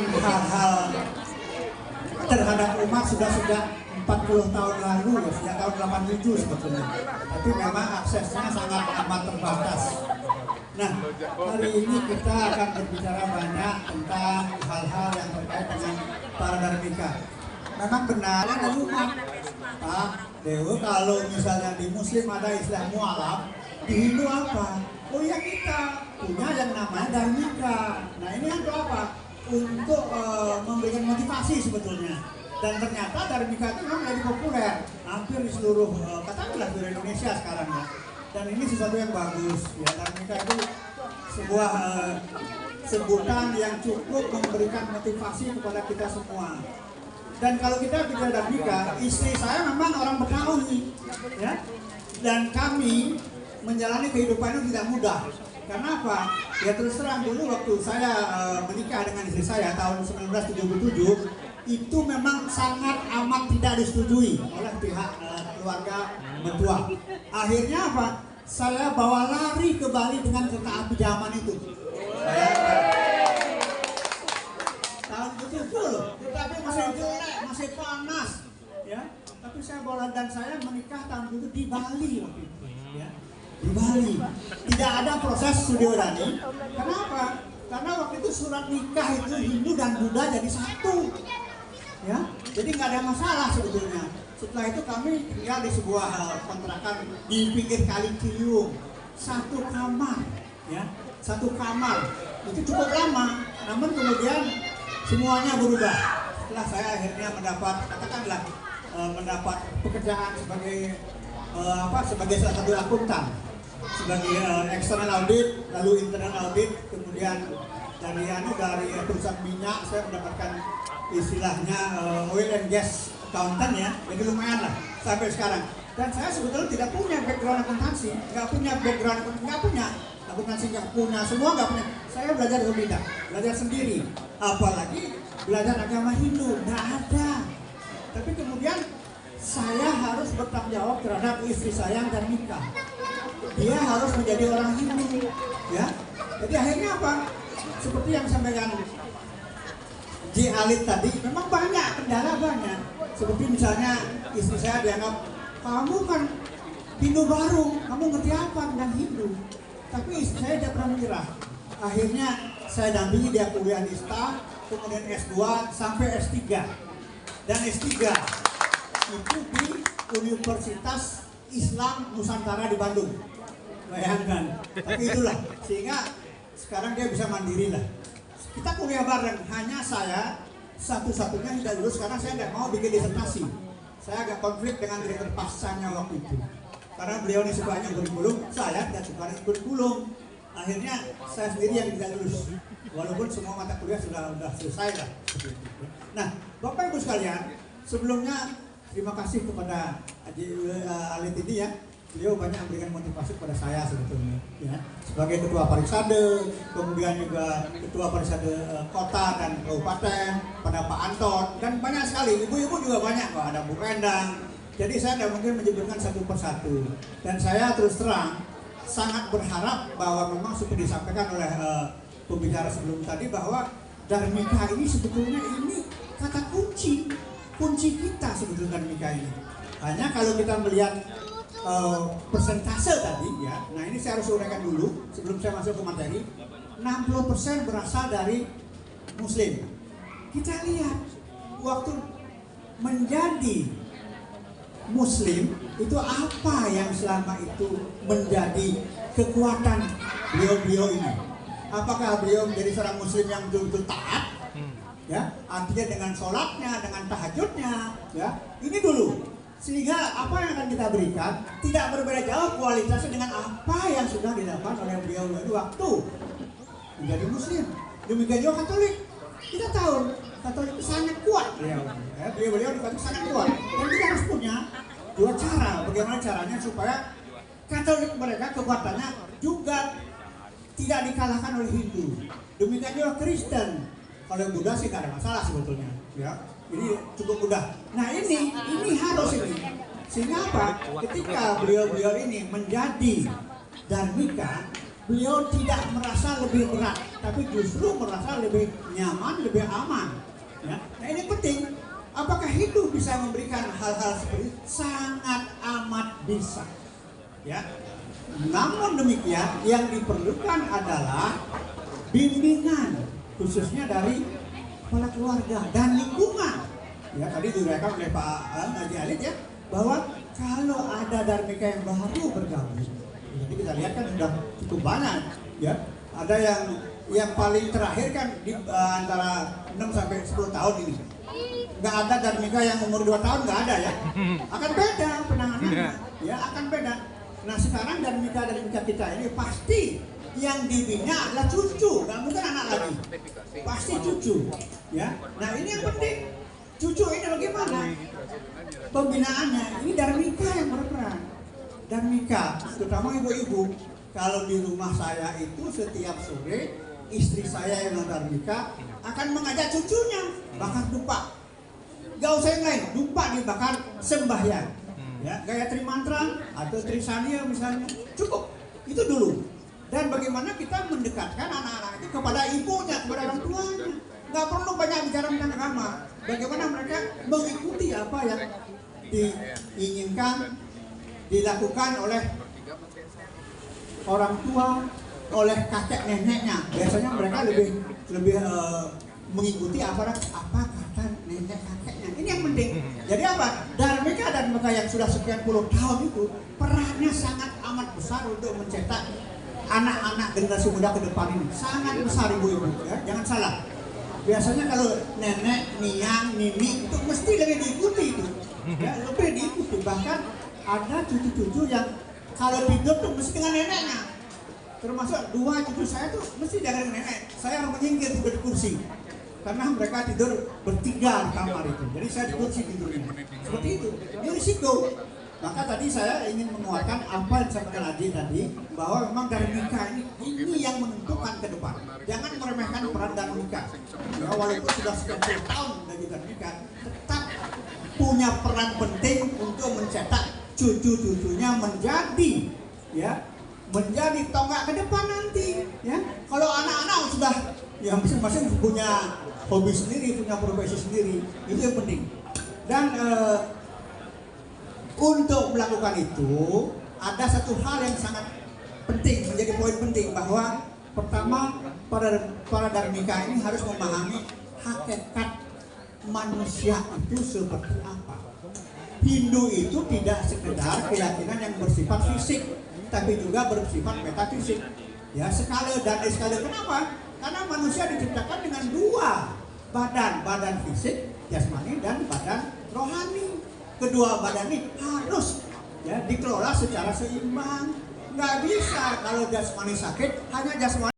hal-hal terhadap umat sudah 40 tahun lalu ya, sejak tahun 87 sebetulnya. Tapi memang aksesnya sangat amat terbatas. Nah, hari ini kita akan berbicara banyak tentang hal-hal yang terkait dengan para dharmika. Memang benar ada umat, Pak Dewo, kalau misalnya di Muslim ada istilah mualaf, di Hindu apa? Oh ya, kita punya yang namanya dharmika. Nah ini untuk apa? Untuk memberikan motivasi sebetulnya. Dan ternyata dharmika itu memang menjadi populer hampir di seluruh katakanlah di Indonesia sekarang ya. Dan ini sesuatu yang bagus ya. Dharmika itu sebuah sebutan yang cukup memberikan motivasi kepada kita semua. Dan kalau kita bicara dharmika, istri saya memang orang Betawi ya. Dan kami menjalani kehidupan itu tidak mudah. Karena apa? Ya terus terang dulu waktu saya menikah dengan istri saya tahun 1977 itu memang sangat amat tidak disetujui oleh pihak keluarga mertua. Akhirnya apa? Saya bawa lari ke Bali dengan kereta api zaman itu. Tahun 77 loh, tetapi masih jelek, masih panas, ya. Tapi saya bawa dan saya menikah tahun itu di Bali waktu itu, ya. Di Bali. Tidak ada proses studio Dani. Kenapa? Karena waktu itu surat nikah itu Hindu dan Buddha jadi satu. Ya, jadi nggak ada masalah sebetulnya. Setelah itu kami tinggal di sebuah kontrakan di pinggir Kali Ciliwung, satu kamar, ya, satu kamar. Itu cukup lama, namun kemudian semuanya berubah. Setelah saya akhirnya mendapat, katakanlah, mendapat pekerjaan sebagai sebagai salah satu akuntan, sebagai external audit, lalu internal audit, kemudian dari perusahaan minyak saya mendapatkan istilahnya oil and gas accountant ya, jadi lumayan lah sampai sekarang. Dan saya sebetulnya tidak punya background akuntansi, nggak punya background, nggak punya akuntansi, nggak punya, semua nggak punya. Saya belajar otodidak, belajar sendiri, apalagi belajar agama Hindu, nggak ada. Tapi kemudian saya harus bertanggung jawab terhadap istri saya yang dharmika. Dia harus menjadi orang Hindu, ya. Jadi akhirnya apa? Seperti yang sampaikan Ji Alit tadi, memang banyak kendala banyak. Seperti misalnya istri saya dianggap, kamu kan Hindu baru, kamu ngerti apa tentang Hindu? Tapi istri saya tidak pernah menyerah. Akhirnya saya dampingi dia kuliah di STA, kemudian S2 sampai S3. Dan S3 itu di Universitas Islam Nusantara di Bandung. Bayangkan, tapi itulah, sehingga sekarang dia bisa mandiri lah. Kita kuliah bareng, hanya saya satu-satunya tidak lulus karena saya nggak mau bikin disertasi. Saya agak konflik dengan direktur pascanya waktu itu. Karena beliau ini sukanya kurikulum, saya tidak suka kurikulum. Akhirnya saya sendiri yang tidak lulus. Walaupun semua mata kuliah sudah selesai lah. Nah, Bapak Ibu sekalian, sebelumnya terima kasih kepada Alit ini ya. Beliau banyak memberikan motivasi kepada saya sebetulnya, ya. Sebagai ketua Parisade, kemudian juga ketua Parisade kota dan kabupaten, pada Pak Anton, dan banyak sekali. Ibu-ibu juga banyak, Pak. Ada Bu Endang. Jadi saya tidak mungkin menyebutkan satu persatu. Dan saya terus terang sangat berharap bahwa memang seperti disampaikan oleh pembicara sebelum tadi bahwa dharmika ini sebetulnya ini kata kunci kita sebetulnya dharmika ini. Hanya kalau kita melihat persentase tadi ya, nah ini saya harus uraikan dulu sebelum saya masuk ke materi. 60% berasal dari Muslim. Kita lihat waktu menjadi Muslim itu apa yang selama itu menjadi kekuatan beliau-beliau ini. Apakah beliau menjadi seorang Muslim yang betul-betul taat? Ya, artinya dengan sholatnya, dengan tahajudnya, ya. Ini dulu. Sehingga apa yang akan kita berikan tidak berbeda jauh kualitasnya dengan apa yang sudah didapat oleh beliau waktu menjadi Muslim. Demikian juga Katolik. Kita tahu Katolik itu sangat kuat beliau di Katolik sangat kuat. Dan kita harus punya dua cara. Bagaimana caranya supaya Katolik mereka kekuatannya juga tidak dikalahkan oleh Hindu. Demikian juga Kristen. Kalau Buddha sih tidak ada masalah sebetulnya, ya. Ini cukup mudah. Nah ini harus ini. Sehingga apa? Ketika beliau-beliau ini menjadi dharmika, beliau tidak merasa lebih berat, tapi justru merasa lebih nyaman, lebih aman. Ya. Nah ini penting. Apakah itu bisa memberikan hal-hal seperti itu? Sangat amat bisa. Ya. Namun demikian, yang diperlukan adalah bimbingan, khususnya dari kepala keluarga dan lingkungan. Ya, tadi diuraikan oleh Pak Haji Alid ya, bahwa kalau ada Dharmika yang baru bergabung, jadi kita lihat kan sudah cukup banyak. Ya, ada yang paling terakhir kan di antara 6 sampai 10 tahun ini. Nggak ada Dharmika yang umur 2 tahun, nggak ada ya. Akan beda penanganannya, ya akan beda. Nah sekarang Dharmika kita ini pasti yang dibina adalah cucu, nggak mungkin anak lagi, pasti cucu. Ya, nah ini yang penting. Cucu ini bagaimana pembinaannya? Ini Dharmika yang berperan. Dharmika, terutama ibu-ibu. Kalau di rumah saya itu setiap sore istri saya yang Dharmika akan mengajak cucunya bakar dupa. Gak usah yang lain, dupa dibakar sembahyang. Ya, Gayatri Mantra atau Trisania misalnya, cukup. Itu dulu. Dan bagaimana kita mendekatkan anak-anak itu kepada ibunya, kepada orang tuanya. Gak perlu banyak bicara tentang agama. Bagaimana mereka mengikuti apa yang diinginkan dilakukan oleh orang tua, oleh kakek neneknya. Biasanya mereka lebih mengikuti apa kata nenek kakeknya. Ini yang penting. Jadi apa? Dharmika dan Dharmika yang sudah sekian puluh tahun itu perannya sangat amat besar untuk mencetak anak-anak generasi muda ke depan ini. Sangat besar ibu-ibu ya. Jangan salah. Biasanya kalau nenek, niang, nini itu mesti lebih diikuti itu. Ya, lebih diikuti. Bahkan ada cucu-cucu yang kalau tidur tuh mesti dengan neneknya. Termasuk 2 cucu saya tuh mesti dengan nenek. Saya harus menyingkir tidur di kursi. Karena mereka tidur bertiga di kamar itu. Jadi saya di kursi tidurnya. Seperti itu. Ini risiko. Maka tadi saya ingin menguatkan apa yang disampaikan Haji tadi, bahwa memang Dharmika ini yang menentukan ke depan. Jangan meremehkan peran Dharmika. Ya, walaupun sudah sekian puluh tahun dari Dharmika, tetap punya peran penting untuk mencetak cucu-cucunya menjadi tonggak ke depan nanti. Ya, kalau anak-anak sudah ya masing-masing punya hobi sendiri, punya profesi sendiri, itu yang penting. Dan untuk melakukan itu ada satu hal yang sangat penting, menjadi poin penting, bahwa pertama para Dharmika ini harus memahami hakikat manusia itu seperti apa. Hindu itu tidak sekedar keyakinan yang bersifat fisik, tapi juga bersifat metafisik. Ya, skala dan skala. Kenapa? Karena manusia diciptakan dengan 2 badan fisik, jasmani, dan badan rohani. Kedua badan ini harus ya dikelola secara seimbang. Nggak bisa kalau jasmani sakit hanya jasmani